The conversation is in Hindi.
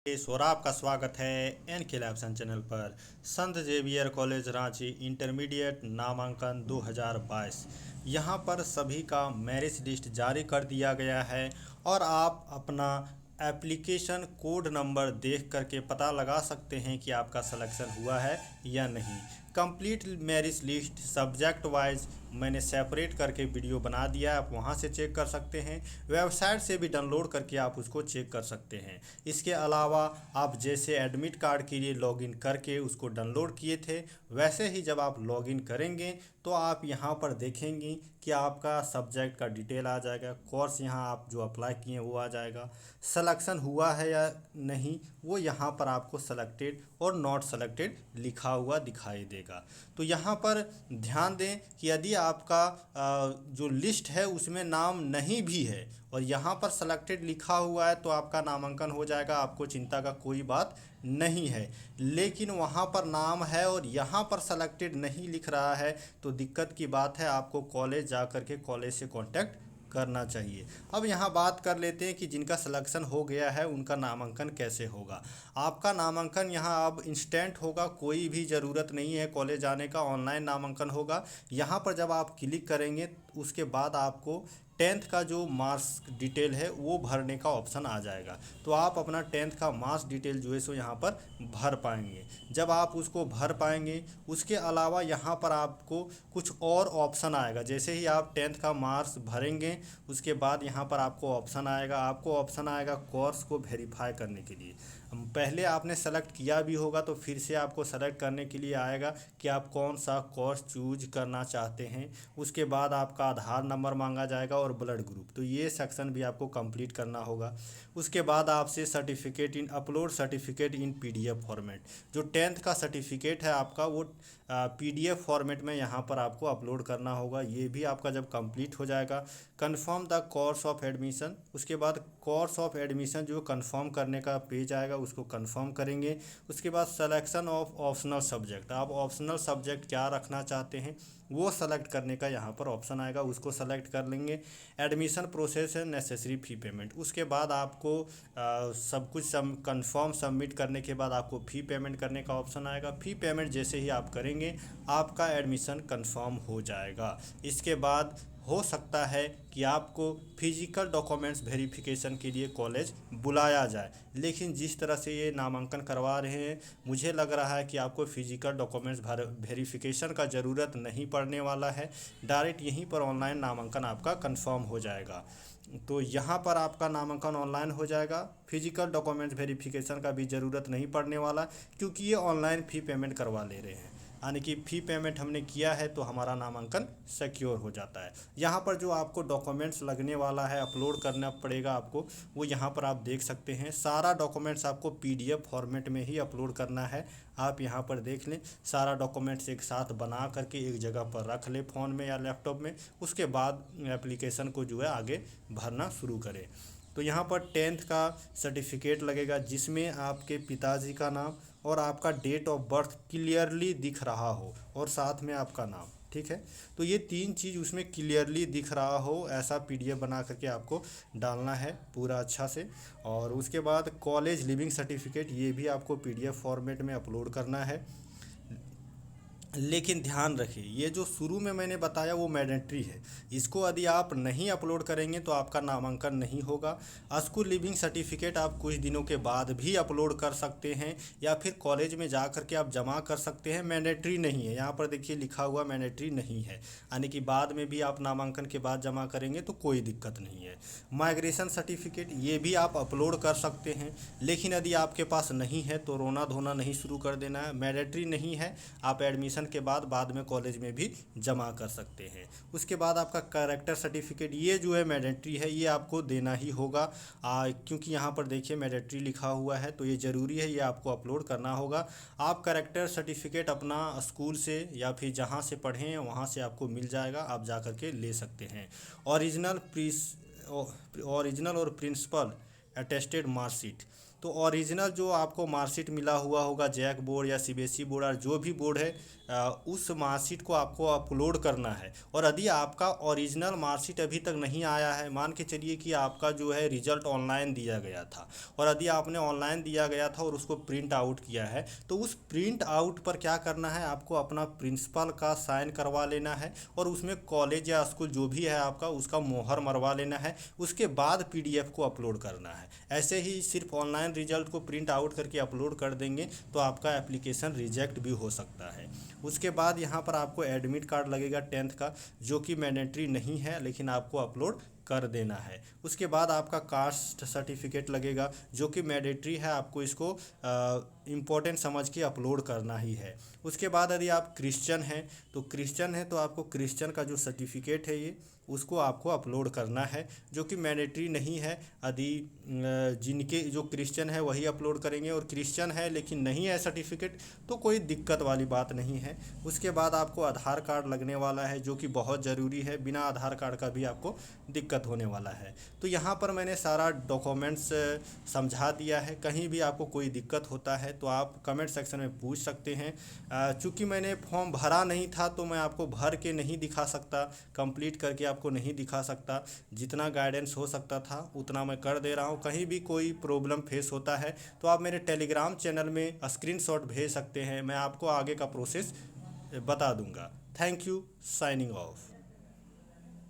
और आपका स्वागत है एन के लैब्सन चैनल पर। संत जेवियर कॉलेज रांची इंटरमीडिएट नामांकन 2022 यहाँ पर सभी का मेरिट लिस्ट जारी कर दिया गया है और आप अपना एप्लीकेशन कोड नंबर देख करके पता लगा सकते हैं कि आपका सिलेक्शन हुआ है या नहीं। Complete merit list subject wise मैंने सेपरेट करके वीडियो बना दिया है, आप वहां से चेक कर सकते हैं। वेबसाइट से भी डाउनलोड करके आप उसको चेक कर सकते हैं। इसके अलावा आप जैसे एडमिट कार्ड के लिए लॉगिन करके उसको डाउनलोड किए थे, वैसे ही जब आप लॉगिन करेंगे तो आप यहाँ पर देखेंगे कि आपका सब्जेक्ट का डिटेल आ जाएगा, कोर्स यहाँ आप जो अप्लाई किए वो आ जाएगा, सिलेक्शन हुआ है या नहीं वो यहाँ पर आपको सेलेक्टेड और नॉट सेलेक्टेड लिखा हुआ दिखाई देगा। तो यहाँ पर ध्यान दें कि यदि आपका जो लिस्ट है उसमें नाम नहीं भी है और यहाँ पर सेलेक्टेड लिखा हुआ है तो आपका नामांकन हो जाएगा, आपको चिंता का कोई बात नहीं है। लेकिन वहाँ पर नाम है और यहाँ पर सेलेक्टेड नहीं लिख रहा है तो दिक्कत की बात है, आपको कॉलेज जा कर के कॉलेज से कांटेक्ट करना चाहिए। अब यहाँ बात कर लेते हैं कि जिनका सिलेक्शन हो गया है उनका नामांकन कैसे होगा। आपका नामांकन यहाँ अब इंस्टेंट होगा, कोई भी ज़रूरत नहीं है कॉलेज आने का, ऑनलाइन नामांकन होगा। यहाँ पर जब आप क्लिक करेंगे उसके बाद आपको 10th का जो मार्क्स डिटेल है वो भरने का ऑप्शन आ जाएगा। तो आप अपना 10th का मार्क्स डिटेल जो है सो यहाँ पर भर पाएंगे। जब आप उसको भर पाएंगे उसके अलावा यहाँ पर आपको कुछ और ऑप्शन आएगा। जैसे ही आप 10th का मार्क्स भरेंगे उसके बाद यहाँ पर आपको ऑप्शन आएगा कोर्स को वेरीफाई करने के लिए। पहले आपने सेलेक्ट किया भी होगा तो फिर से आपको सेलेक्ट करने के लिए आएगा कि आप कौन सा कोर्स चूज करना चाहते हैं। उसके बाद आपका आधार नंबर मांगा जाएगा और ब्लड ग्रुप, तो ये सेक्शन भी आपको कंप्लीट करना होगा। उसके बाद आपसे certificate in upload certificate in PDF format, जो 10th का सर्टिफिकेट है आपका वो पीडीएफ फॉर्मेट में यहाँ पर आपको अपलोड करना होगा। ये भी आपका जब कंप्लीट हो जाएगा, confirm the course of admission, उसके बाद कोर्स ऑफ एडमिशन जो कंफर्म करने का पेज आएगा उसको कंफर्म करेंगे। उसके बाद सिलेक्शन ऑफ ऑप्शनल सब्जेक्ट, आप ऑप्शनल सब्जेक्ट क्या रखना चाहते हैं वो सेलेक्ट करने का यहाँ पर ऑप्शन आएगा, उसको सेलेक्ट कर लेंगे। एडमिशन प्रोसेस है नेसेसरी फ़ी पेमेंट, उसके बाद आपको सब कुछ कंफर्म सबमिट करने के बाद आपको फ़ी पेमेंट करने का ऑप्शन आएगा। फ़ी पेमेंट जैसे ही आप करेंगे आपका एडमिशन कंफर्म हो जाएगा। इसके बाद हो सकता है कि आपको फिजिकल डॉक्यूमेंट्स वेरिफिकेशन के लिए कॉलेज बुलाया जाए, लेकिन जिस तरह से ये नामांकन करवा रहे हैं मुझे लग रहा है कि आपको फिजिकल डॉक्यूमेंट्स वेरिफिकेशन का ज़रूरत नहीं पड़ने वाला है। डायरेक्ट यहीं पर ऑनलाइन नामांकन आपका कंफर्म हो जाएगा। तो यहाँ पर आपका नामांकन ऑनलाइन हो जाएगा, फिजिकल डॉक्यूमेंट्स वेरिफिकेशन का भी ज़रूरत नहीं पड़ने वाला, क्योंकि ये ऑनलाइन फ़ी पेमेंट करवा ले रहे हैं। यानी कि फ़ी पेमेंट हमने किया है तो हमारा नामांकन सिक्योर हो जाता है। यहाँ पर जो आपको डॉक्यूमेंट्स लगने वाला है, अपलोड करना पड़ेगा आपको, वो यहाँ पर आप देख सकते हैं। सारा डॉक्यूमेंट्स आपको पीडीएफ फॉर्मेट में ही अपलोड करना है। आप यहाँ पर देख लें, सारा डॉक्यूमेंट्स एक साथ बना करके एक जगह पर रख लें फ़ोन में या लैपटॉप में, उसके बाद एप्लीकेशन को जो है आगे भरना शुरू करें। तो यहाँ पर 10th का सर्टिफिकेट लगेगा जिसमें आपके पिताजी का नाम और आपका डेट ऑफ बर्थ क्लियरली दिख रहा हो और साथ में आपका नाम, ठीक है। तो ये 3 चीज़ उसमें क्लियरली दिख रहा हो, ऐसा पीडीएफ बना करके आपको डालना है पूरा अच्छा से। और उसके बाद कॉलेज लिविंग सर्टिफिकेट, ये भी आपको पीडीएफ फॉर्मेट में अपलोड करना है। लेकिन ध्यान रखिए, ये जो शुरू में मैंने बताया वो मैंडेटरी है, इसको यदि आप नहीं अपलोड करेंगे तो आपका नामांकन नहीं होगा। स्कूल लिविंग सर्टिफिकेट आप कुछ दिनों के बाद भी अपलोड कर सकते हैं या फिर कॉलेज में जा कर के आप जमा कर सकते हैं, मैंडेटरी नहीं है। यहाँ पर देखिए लिखा हुआ मैंडेटरी नहीं है, यानी कि बाद में भी आप नामांकन के बाद जमा करेंगे तो कोई दिक्कत नहीं है। माइग्रेशन सर्टिफिकेट ये भी आप अपलोड कर सकते हैं, लेकिन यदि आपके पास नहीं है तो रोना धोना नहीं शुरू कर देना है। मैंडेटरी नहीं है, आप एडमिशन के बाद में कॉलेज में भी जमा कर सकते हैं। उसके बाद आपका कैरेक्टर सर्टिफिकेट, ये जो है मैंडेटरी है, ये आपको देना ही होगा। क्योंकि यहाँ पर देखिए मैंडेटरी लिखा हुआ है तो ये ज़रूरी है, ये आपको अपलोड करना होगा। आप कैरेक्टर सर्टिफिकेट अपना स्कूल से या फिर जहाँ से पढ़े हैं वहाँ से आपको मिल जाएगा, आप जा कर के ले सकते हैं। ओरिजिनल और प्रिंसिपल अटेस्टेड मार्कशीट, तो ओरिजिनल जो आपको मार्कशीट मिला हुआ होगा जैक बोर्ड या सीबीएसई बोर्ड और जो भी बोर्ड है उस मार्कशीट को आपको अपलोड करना है। और यदि आपका ओरिजिनल मार्कशीट अभी तक नहीं आया है, मान के चलिए कि आपका जो है रिजल्ट ऑनलाइन दिया गया था और यदि आपने ऑनलाइन दिया गया था और उसको प्रिंट आउट किया है, तो उस प्रिंट आउट पर क्या करना है, आपको अपना प्रिंसिपल का साइन करवा लेना है और उसमें कॉलेज या स्कूल जो भी है आपका उसका मोहर मरवा लेना है। उसके बाद पीडीएफ को अपलोड करना है। ऐसे ही सिर्फ ऑनलाइन रिजल्ट को प्रिंट आउट करके अपलोड कर देंगे तो आपका एप्लीकेशन रिजेक्ट भी हो सकता है। उसके बाद यहाँ पर आपको एडमिट कार्ड लगेगा 10th का, जो कि मैंडेटरी नहीं है लेकिन आपको अपलोड कर देना है। उसके बाद आपका कास्ट सर्टिफिकेट लगेगा जो कि मैंडेटरी है, आपको इसको इम्पोर्टेंट समझ के अपलोड करना ही है। उसके बाद यदि आप क्रिश्चियन हैं तो आपको क्रिश्चियन का जो सर्टिफिकेट है ये उसको आपको अपलोड करना है, जो कि मैंडेटरी नहीं है। यदि जिनके जो क्रिश्चियन है वही अपलोड करेंगे और क्रिश्चियन है लेकिन नहीं है सर्टिफिकेट तो कोई दिक्कत वाली बात नहीं है। उसके बाद आपको आधार कार्ड लगने वाला है जो कि बहुत ज़रूरी है, बिना आधार कार्ड का भी आपको दिक्कत होने वाला है। तो यहाँ पर मैंने सारा डॉक्यूमेंट्स समझा दिया है। कहीं भी आपको कोई दिक्कत होता है तो आप कमेंट सेक्शन में पूछ सकते हैं। चूँकि मैंने फॉर्म भरा नहीं था तो मैं आपको भर के नहीं दिखा सकता, कंप्लीट करके आपको नहीं दिखा सकता। जितना गाइडेंस हो सकता था उतना मैं कर दे रहा हूँ। कहीं भी कोई प्रॉब्लम फेस होता है तो आप मेरे टेलीग्राम चैनल में स्क्रीनशॉट भेज सकते हैं, मैं आपको आगे का प्रोसेस बता दूंगा। Thank you, signing off.